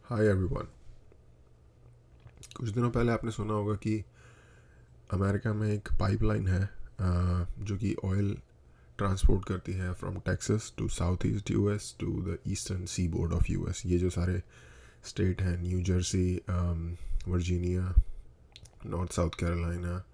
Hi everyone. कुछ दिनों पहले आपने सुना होगा कि अमेरिका में एक पाइपलाइन है जो कि ऑयल ट्रांसपोर्ट करती है from Texas to south east US to the eastern seaboard of US. ये जो सारे स्टेट हैं, New Jersey, Virginia, North South Carolina,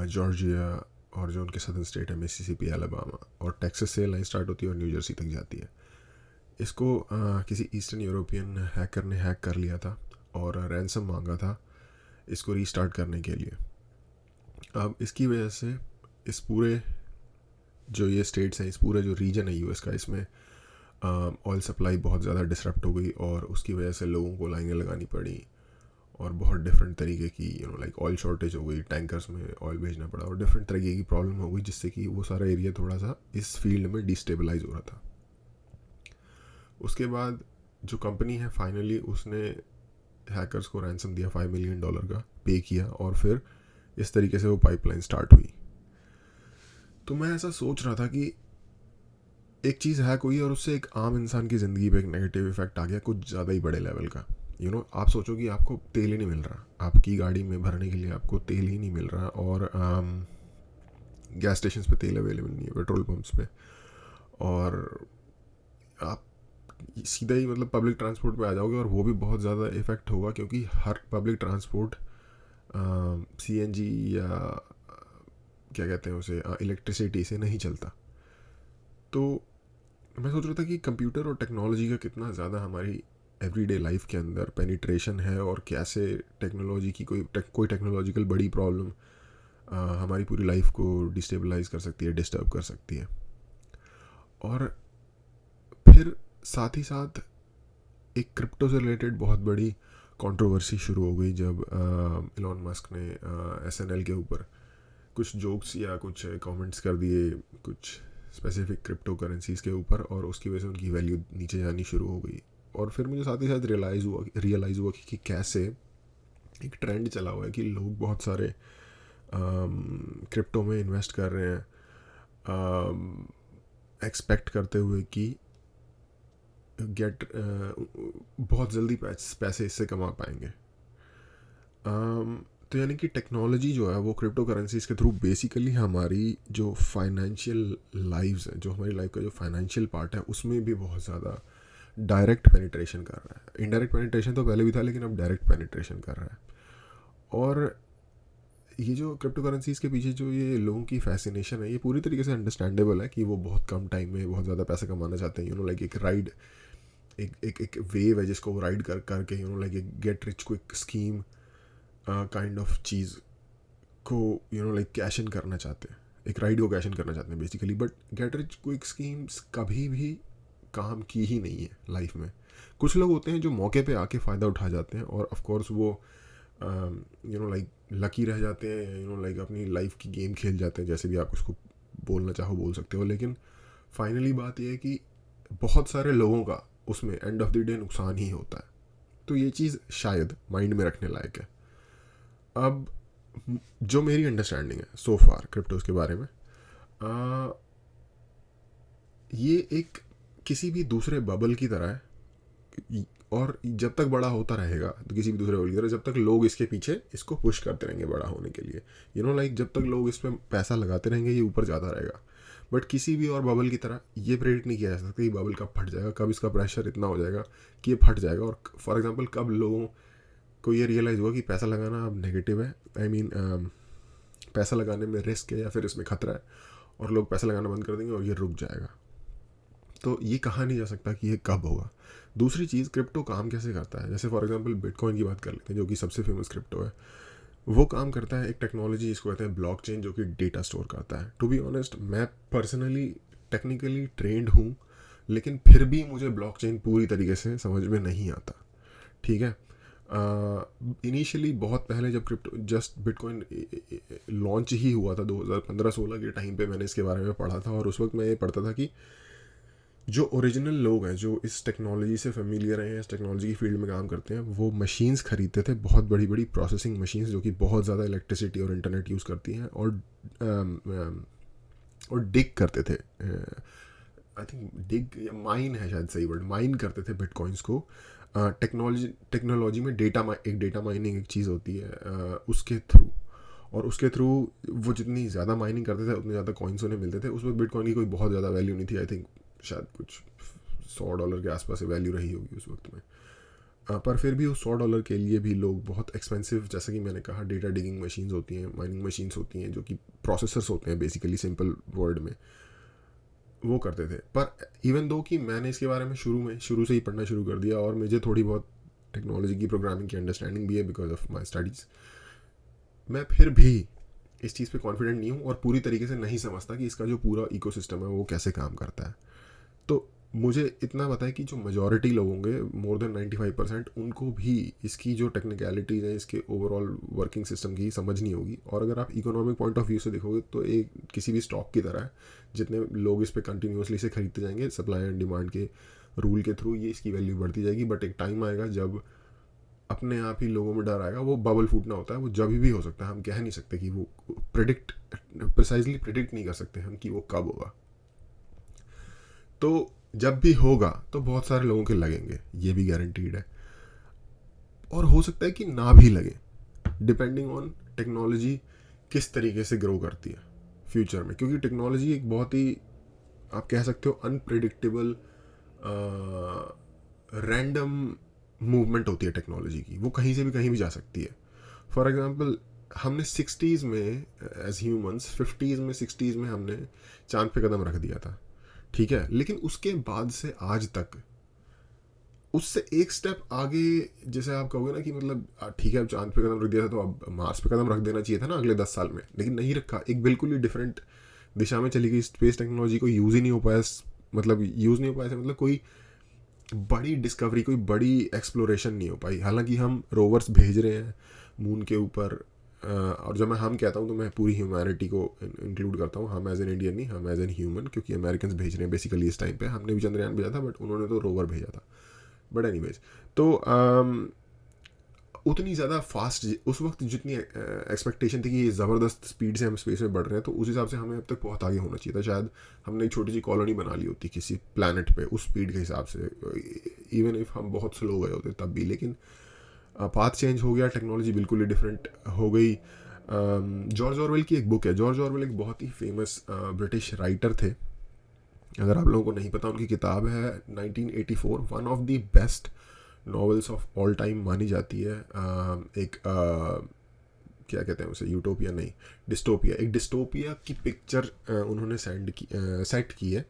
Georgia, और जो उनके सदर्न स्टेट है मिसिसिपी, अलाबामा, और टेक्सास से लाइन स्टार्ट होती है और न्यू जर्सी तक जाती है। इसको किसी ईस्टर्न यूरोपियन हैकर ने हैक कर लिया था और रैंसम मांगा था इसको रीस्टार्ट करने के लिए। अब इसकी वजह से इस पूरे जो ये स्टेट्स हैं, इस पूरे जो रीजन है यूएस का, इसमें ऑयल सप्लाई बहुत ज़्यादा डिसरप्ट हो गई और उसकी वजह से लोगों को लाइनें लगानी पड़ी और बहुत डिफरेंट तरीके की लाइक ऑयल शॉर्टेज हो गई, टैंकर्स में ऑयल भेजना पड़ा और डिफरेंट तरीके की प्रॉब्लम हो गई, जिससे कि वो सारा एरिया थोड़ा सा इस फील्ड में डिस्टेबलाइज हो रहा था। उसके बाद जो कंपनी है फाइनली उसने हैकर्स को रैंसम दिया $5 मिलियन का, पे किया, और फिर इस तरीके से वो पाइपलाइन स्टार्ट हुई। तो मैं ऐसा सोच रहा था कि एक चीज़ हैक हुई और उससे एक आम इंसान की ज़िंदगी पे एक नेगेटिव इफेक्ट आ गया, कुछ ज़्यादा ही बड़े लेवल का। आप सोचो कि आपको तेल ही नहीं मिल रहा, आपकी गाड़ी में भरने के लिए आपको तेल ही नहीं मिल रहा, और गैस स्टेशन पे तेल अवेलेबल नहीं है, पेट्रोल पंप्स पे, और आप सीधा ही पब्लिक ट्रांसपोर्ट पे आ जाओगे और वो भी बहुत ज़्यादा इफ़ेक्ट होगा, क्योंकि हर पब्लिक ट्रांसपोर्ट सीएनजी या क्या कहते हैं उसे, इलेक्ट्रिसिटी से नहीं चलता। तो मैं सोच रहा था कि कंप्यूटर और टेक्नोलॉजी का कितना ज़्यादा हमारी एवरीडे लाइफ के अंदर पेनिट्रेशन है, और कैसे टेक्नोलॉजी की कोई टेक्नोलॉजिकल बड़ी प्रॉब्लम हमारी पूरी लाइफ को डिस्टेबलाइज कर सकती है, डिस्टर्ब कर सकती है। और फिर साथ ही साथ एक क्रिप्टो से रिलेटेड बहुत बड़ी कंट्रोवर्सी शुरू हो गई जब इलॉन मस्क ने एसएनएल के ऊपर कुछ जोक्स या कुछ कमेंट्स कर दिए कुछ स्पेसिफिक क्रिप्टो करेंसीज के ऊपर, और उसकी वजह से उनकी वैल्यू नीचे जानी शुरू हो गई। और फिर मुझे साथ ही साथ रियलाइज़ हुआ कि कैसे एक ट्रेंड चला हुआ है कि लोग बहुत सारे क्रिप्टो में इन्वेस्ट कर रहे हैं, एक्सपेक्ट करते हुए कि बहुत जल्दी पैसे इससे कमा पाएंगे। तो यानी कि टेक्नोलॉजी जो है वो क्रिप्टो करेंसीज के थ्रू बेसिकली हमारी जो फाइनेंशियल लाइव्स है, जो हमारी लाइफ का जो फाइनेंशियल पार्ट है, उसमें भी बहुत ज़्यादा डायरेक्ट पेनिट्रेशन कर रहा है। इनडायरेक्ट पेनिट्रेशन तो पहले भी था, लेकिन अब डायरेक्ट पेनिट्रेशन कर रहा है। और ये जो क्रिप्टो करेंसीज के पीछे जो ये लोगों की फैसिनेशन है, ये पूरी तरीके से अंडरस्टैंडेबल है कि वो बहुत कम टाइम में बहुत ज़्यादा पैसा कमाना चाहते हैं। लाइक एक राइड, एक वेव है जिसको वो राइड करके लाइक एक get rich quick scheme kind of चीज़ को लाइक कैश इन करना चाहते हैं, एक राइड को कैश इन करना चाहते हैं basically. But get rich quick schemes कभी भी काम की ही नहीं है लाइफ में। कुछ लोग होते हैं जो मौके पे आके फ़ायदा उठा जाते हैं, और ऑफ कोर्स वो लाइक लकी रह जाते हैं, लाइक अपनी लाइफ की गेम खेल जाते हैं, जैसे भी आप उसको बोलना चाहो बोल सकते हो। लेकिन फाइनली बात यह है कि बहुत सारे लोगों का उसमें एंड ऑफ द डे नुकसान ही होता है। तो ये चीज़ शायद माइंड में रखने लायक है। अब जो मेरी अंडरस्टैंडिंग है सो फार क्रिप्टोज के बारे में, ये एक किसी भी दूसरे बबल की तरह है, और जब तक बड़ा होता रहेगा, तो किसी भी दूसरे बबल की तरह, जब तक लोग इसके पीछे इसको पुश करते रहेंगे बड़ा होने के लिए, लाइक जब तक लोग इस पर पैसा लगाते रहेंगे ये ऊपर जाता रहेगा। बट किसी भी और बबल की तरह ये प्रेडिक्ट नहीं किया जा सकता कि बबल कब फट जाएगा, कब इसका प्रेशर इतना हो जाएगा कि ये फट जाएगा, और फॉर एग्जाम्पल कब लोगों को ये रियलाइज़ हुआ कि पैसा लगाना अब नेगेटिव है, आई मीन पैसा लगाने में रिस्क है या फिर इसमें खतरा है, और लोग पैसा लगाना बंद कर देंगे और ये रुक जाएगा। तो ये कहा नहीं जा सकता कि ये कब होगा। दूसरी चीज़, क्रिप्टो काम कैसे करता है, जैसे फॉर एग्जांपल बिटकॉइन की बात कर लेते हैं जो कि सबसे फेमस क्रिप्टो है। वो काम करता है एक टेक्नोलॉजी जिसको कहते हैं ब्लॉकचेन, जो कि डेटा स्टोर करता है। टू बी ऑनेस्ट, मैं पर्सनली टेक्निकली ट्रेंड हूँ, लेकिन फिर भी मुझे ब्लॉकचेन पूरी तरीके से समझ में नहीं आता। ठीक है, इनिशियली बहुत पहले जब क्रिप्टो जस्ट बिटकॉइन लॉन्च ही हुआ था 2015-16 के टाइम पे, मैंने इसके बारे में पढ़ा था, और उस वक्त मैं ये पढ़ता था कि जो ओरिजिनल लोग हैं जो इस टेक्नोलॉजी से फेमिलियर हैं, इस टेक्नोलॉजी की फील्ड में काम करते हैं, वो मशीन्स खरीदते थे, बहुत बड़ी बड़ी प्रोसेसिंग मशीन्स जो कि बहुत ज़्यादा इलेक्ट्रिसिटी और इंटरनेट यूज़ करती हैं, और डिग करते थे, आई थिंक डिग या माइन है शायद सही वर्ड, माइन करते थे बिटकॉइंस को टेक्नोलॉजी में डेटा माइनिंग एक चीज़ होती है, उसके थ्रू, और उसके थ्रू वो जितनी ज़्यादा माइनिंग करते थे उतने ज़्यादा कॉइन्स उन्हें मिलते थे। उस वक्त बिटकॉइन की कोई बहुत ज़्यादा वैल्यू नहीं थी, आई थिंक शायद कुछ $100 के आसपास वैल्यू रही होगी उस वक्त में। पर फिर भी उस $100 के लिए भी लोग बहुत एक्सपेंसिव, जैसा कि मैंने कहा, डेटा डिगिंग मशीन्स होती हैं, माइनिंग मशीन्स होती हैं, जो कि प्रोसेसर्स होते हैं बेसिकली, सिंपल वर्ड में, वो करते थे। पर इवन दो कि मैंने इसके बारे में शुरू से ही पढ़ना शुरू कर दिया, और मुझे थोड़ी बहुत टेक्नोलॉजी की, प्रोग्रामिंग की अंडरस्टैंडिंग भी है बिकॉज ऑफ माई स्टडीज़, मैं फिर भी इस चीज़ पे कॉन्फिडेंट नहीं हूँ और पूरी तरीके से नहीं समझता कि इसका जो पूरा इकोसिस्टम है वो कैसे काम करता है। तो मुझे इतना पता है कि जो मेजॉरिटी लोग होंगे, मोर देन 95%, उनको भी इसकी जो टेक्निकलिटीज़ हैं, इसके ओवरऑल वर्किंग सिस्टम की समझ नहीं होगी। और अगर आप इकोनॉमिक पॉइंट ऑफ व्यू से देखोगे तो एक किसी भी स्टॉक की तरह है, जितने लोग इस पर कंटिन्यूसली से खरीदते जाएंगे, सप्लाई एंड डिमांड के रूल के थ्रू, ये इसकी वैल्यू बढ़ती जाएगी। बट एक टाइम आएगा जब अपने आप ही लोगों में डर आएगा, वो बबल फूटना होता है, वो जब भी हो सकता है, हम कह नहीं सकते कि वो प्रिसाइजली प्रिडिक्ट नहीं कर सकते हम कि वो कब होगा। तो जब भी होगा तो बहुत सारे लोगों के लगेंगे, ये भी गारंटीड है, और हो सकता है कि ना भी लगे, डिपेंडिंग ऑन टेक्नोलॉजी किस तरीके से ग्रो करती है फ्यूचर में। क्योंकि टेक्नोलॉजी एक बहुत ही, आप कह सकते हो, अनप्रिडिक्टेबल रैंडम मूवमेंट होती है टेक्नोलॉजी की, वो कहीं से भी कहीं भी जा सकती है। फॉर एग्जांपल, हमने 60s में एज ह्यूमंस, 50s में 60s में हमने चांद पे कदम रख दिया था, ठीक है, लेकिन उसके बाद से आज तक उससे एक स्टेप आगे, जैसे आप कहोगे ना कि मतलब ठीक है, अब चांद पे कदम रख दिया था तो अब मार्स पे कदम रख देना चाहिए था ना अगले 10 साल में, लेकिन नहीं रखा। एक बिल्कुल ही डिफरेंट दिशा में चली गई स्पेस टेक्नोलॉजी को यूज़ ही नहीं हो पाया, मतलब कोई बड़ी डिस्कवरी, कोई बड़ी एक्सप्लोरेशन नहीं हो पाई। हालांकि हम रोवर्स भेज रहे हैं मून के ऊपर, और जब मैं हम कहता हूँ तो मैं पूरी ह्यूमैनिटी को इंक्लूड करता हूँ, हम एज एन इंडियन नहीं, हम एज एन ह्यूमन, क्योंकि अमेरिकन भेज रहे हैं बेसिकली इस टाइम पे। हमने भी चंद्रयान भेजा था बट उन्होंने तो रोवर भेजा था। बट एनीवेज, तो उतनी ज़्यादा फास्ट उस वक्त जितनी एक्सपेक्टेशन थी कि ये ज़बरदस्त स्पीड से हम स्पेस में बढ़ रहे हैं, तो उस हिसाब से हमें अब तक बहुत आगे होना चाहिए था। शायद हमने एक छोटी सी कॉलोनी बना ली होती किसी प्लैनेट पे उस स्पीड के हिसाब से, इवन इफ हम बहुत स्लो गए होते तब भी। लेकिन पाथ चेंज हो गया, टेक्नोलॉजी बिल्कुल ही डिफरेंट हो गई। जॉर्ज ऑरवेल की एक बुक है, जॉर्ज ऑरवेल एक बहुत ही फेमस ब्रिटिश राइटर थे। अगर आप लोगों को नहीं पता, उनकी किताब है 1984, one of the best novels of all time मानी जाती है। एक क्या कहते हैं उसे, यूटोपिया नहीं, डिस्टोपिया, एक डिस्टोपिया की पिक्चर उन्होंने सेट की है।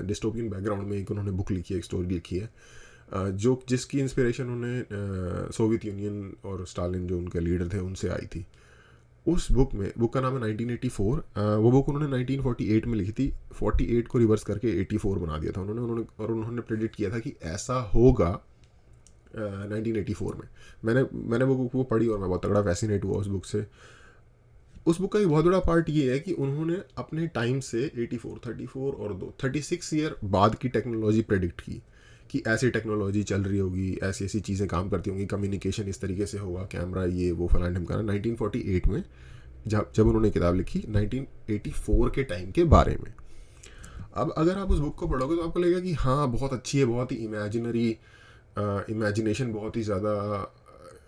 डिस्टोपियन बैकग्राउंड में एक उन्होंने बुक लिखी है, एक स्टोरी लिखी है, जो जिसकी इंस्पिरेशन उन्हें सोवियत यूनियन और स्टालिन जो उनके लीडर थे उनसे आई थी। उस बुक का नाम है 1984। वो बुक उन्होंने 1948 में लिखी थी, 48 को रिवर्स करके 84 बना दिया था उन्होंने प्रेडिक्ट किया था कि ऐसा होगा 1984 में। मैंने वो बुक पढ़ी और मैं बहुत तगड़ा फैसिनेट हुआ उस बुक से। उस बुक का एक बहुत बड़ा पार्ट ये है कि उन्होंने अपने टाइम से 84, 34 और 36 ईयर बाद की टेक्नोलॉजी प्रेडिक्ट की कि ऐसी टेक्नोलॉजी चल रही होगी, ऐसी ऐसी चीज़ें काम करती होंगी, कम्युनिकेशन इस तरीके से होगा, कैमरा ये वो फलाना ढिमकाना। 1948 में जब उन्होंने किताब लिखी 1984 के टाइम के बारे में। अब अगर आप उस बुक को पढ़ोगे तो आपको लगेगा कि हाँ बहुत अच्छी है, बहुत ही इमेजिनेशन बहुत ही ज़्यादा,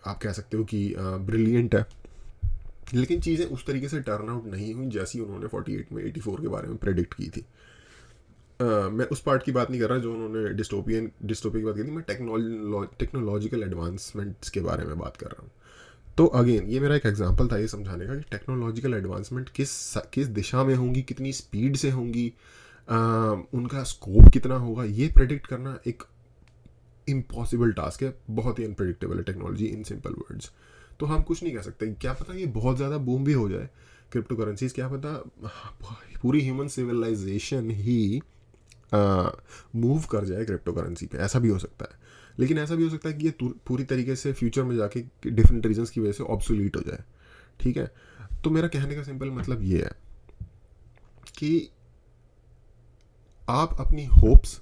आप कह सकते हो कि ब्रिलियंट है। लेकिन चीज़ें उस तरीके से टर्न आउट नहीं हुई जैसी उन्होंने 48 में 84 के बारे में प्रेडिक्ट की थी। मैं उस पार्ट की बात नहीं कर रहा जो उन्होंने डिस्टोपिया की बात की थी, मैं टेक्नोलॉजिकल एडवांसमेंट्स के बारे में बात कर रहा हूँ। तो अगेन ये मेरा एक एग्जांपल था ये समझाने का कि टेक्नोलॉजिकल एडवांसमेंट किस दिशा में होंगी, कितनी स्पीड से होंगी, उनका स्कोप कितना होगा, ये प्रेडिक्ट करना एक इम्पॉसिबल टास्क है, बहुत ही अनप्रेडिक्टेबल है टेक्नोलॉजी, इन सिंपल वर्ड्स। तो हम कुछ नहीं कह सकते, क्या पता ये बहुत ज़्यादा बूम भी हो जाए क्रिप्टो करेंसीज, क्या पता पूरी ह्यूमन सिविलाइजेशन ही मूव कर जाए क्रिप्टो करेंसी पे, ऐसा भी हो सकता है। लेकिन ऐसा भी हो सकता है कि ये पूरी तरीके से फ्यूचर में जाके डिफरेंट रीजंस की वजह से ऑब्सोलीट हो जाए, ठीक है। तो मेरा कहने का सिंपल मतलब ये है कि आप अपनी होप्स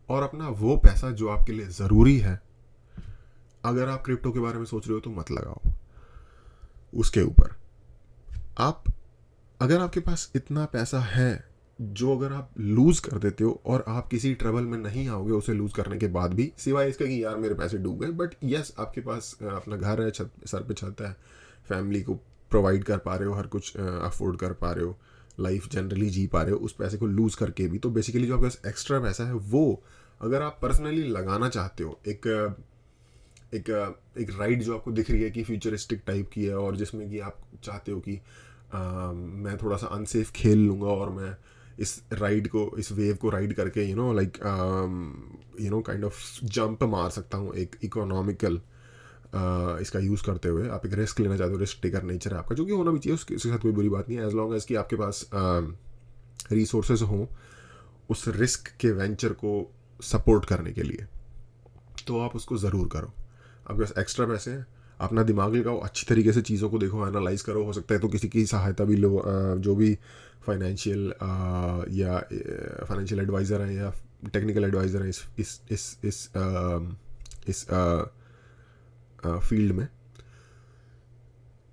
और अपना वो पैसा जो आपके लिए ज़रूरी है, अगर आप क्रिप्टो के बारे में सोच रहे हो तो मत लगाओ उसके ऊपर। अगर आपके पास इतना पैसा है जो अगर आप लूज़ कर देते हो और आप किसी ट्रबल में नहीं आओगे उसे लूज़ करने के बाद भी, सिवाय इसका कि यार मेरे पैसे डूब गए, बट यस आपके पास अपना घर है, छत सर पे छत है, फैमिली को प्रोवाइड कर पा रहे हो, हर कुछ अफोर्ड कर पा रहे हो, लाइफ जनरली जी पा रहे हो उस पैसे को लूज़ करके भी। तो बेसिकली जो आपके पास एक्स्ट्रा पैसा है वो अगर आप पर्सनली लगाना चाहते हो, एक एक राइड जो आपको दिख रही है कि फ्यूचरिस्टिक टाइप की है और जिसमें कि आप चाहते हो कि मैं थोड़ा सा अनसेफ खेल लूँगा और मैं इस राइड को, इस वेव को राइड करके लाइक काइंड ऑफ जंप मार सकता हूँ एक इकोनॉमिकल इसका यूज़ करते हुए, आप एक रिस्क लेना चाहते हो, रिस्क टेकर नेचर है आपका, जो कि होना भी चाहिए, उसके साथ कोई बुरी बात नहीं है, एज लॉन्ग एज कि आपके पास रिसोर्सेज हों उस रिस्क के वेंचर को सपोर्ट करने के लिए, तो आप उसको ज़रूर करो। आपके पास एक्स्ट्रा पैसे हैं, अपना दिमाग लगाओ, अच्छी तरीके से चीज़ों को देखो, एनालाइज करो, हो सकता है तो किसी की सहायता भी लो, जो भी फाइनेंशियल या फाइनेंशियल एडवाइज़र हैं या टेक्निकल एडवाइज़र हैं इस फील्ड में।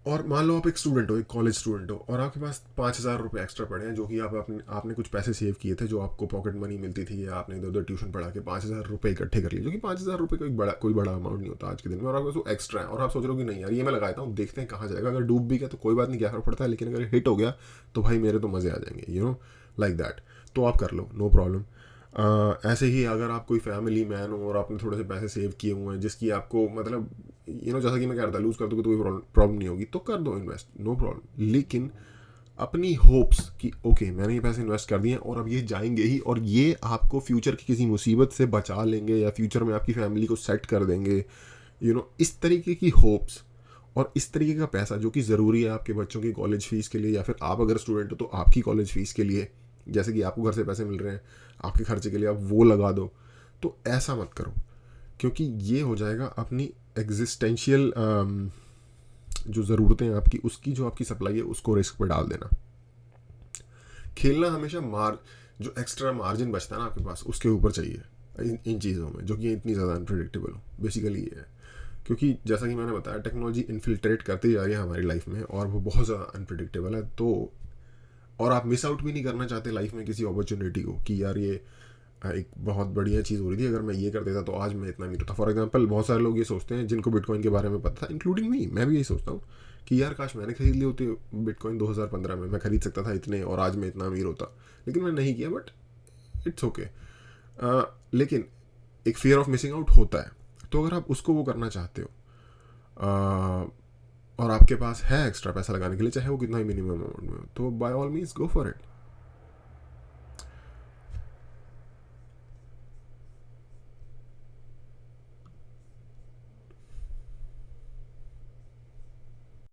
और मान लो आप एक स्टूडेंट हो, एक कॉलेज स्टूडेंट हो, और आपके पास 5,000 रुपये एक्स्ट्रा पड़े हैं, जो कि आपने कुछ पैसे सेव किए थे, जो आपको पॉकेट मनी मिलती थी या आपने इधर उधर ट्यूशन पढ़ा के 5,000 रुपये इकट्ठे कर लिए, जो कि 5,000 रुपये कोई बड़ा अमाउंट नहीं होता आज के दिन में, और आपके पास वो एक्स्ट्रा है और आप सोच रहे हो कि नहीं यार ये मैं लगाता हूँ, देखते हैं कहाँ जाएगा, अगर डूब भी गया तो कोई बात नहीं, क्या फर्क पड़ता है, लेकिन अगर हिट हो गया तो भाई मेरे तो मज़े आ जाएंगे, लाइक दैट, तो आप कर लो, नो प्रॉब्लम। ऐसे ही अगर आप कोई फैमिली मैन हो और आपने थोड़े से पैसे सेव किए हुए हैं जिसकी आपको मतलब जैसा कि मैं कह रहा था, लूज़ कर दोगे तो कोई प्रॉब्लम नहीं होगी, तो कर दो इन्वेस्ट, नो प्रॉब्लम। लेकिन अपनी होप्स कि ओके मैंने ये पैसे इन्वेस्ट कर दिए हैं और अब ये जाएंगे ही, और ये आपको फ्यूचर की किसी मुसीबत से बचा लेंगे या फ्यूचर में आपकी फैमिली को सेट कर देंगे, इस तरीके की होप्स और इस तरीके का पैसा जो कि ज़रूरी है आपके बच्चों की कॉलेज फीस के लिए, या फिर आप अगर स्टूडेंट हो तो आपकी कॉलेज फीस के लिए, जैसे कि आपको घर से पैसे मिल रहे हैं आपके खर्चे के लिए, आप वो लगा दो, तो ऐसा मत करो, क्योंकि ये हो जाएगा अपनी एग्जिस्टेंशियल जो ज़रूरतें हैं आपकी, उसकी जो आपकी सप्लाई है उसको रिस्क पे डाल देना। खेलना हमेशा जो एक्स्ट्रा मार्जिन बचता है ना आपके पास, उसके ऊपर चाहिए इन चीज़ों में, जो कि इतनी ज़्यादा अनप्रेडिक्टेबल हो, बेसिकली ये है। क्योंकि जैसा कि मैंने बताया, टेक्नोलॉजी इन्फिल्ट्रेट करती जा रही है हमारी लाइफ में और वो बहुत ज़्यादा अनप्रेडिक्टेबल है, तो और आप मिस आउट भी नहीं करना चाहते लाइफ में किसी अपॉर्चुनिटी को कि यार ये एक बहुत बढ़िया चीज़ हो रही थी, अगर मैं ये कर देता तो आज मैं इतना अमीर होता। फॉर एग्जांपल बहुत सारे लोग ये सोचते हैं जिनको बिटकॉइन के बारे में पता था, इंक्लूडिंग मी, मैं भी यही सोचता हूँ कि यार काश मैंने खरीद ली होती बिटकॉइन 2015 में, मैं खरीद सकता था इतने और आज मैं इतना अमीर होता, लेकिन मैं नहीं किया, बट इट्स ओके। लेकिन एक फियर ऑफ मिसिंग आउट होता है, तो अगर आप उसको वो करना चाहते हो और आपके पास है एक्स्ट्रा पैसा लगाने के लिए, चाहे वो कितना ही मिनिमम अमाउंट में हो, तो by all means go for it.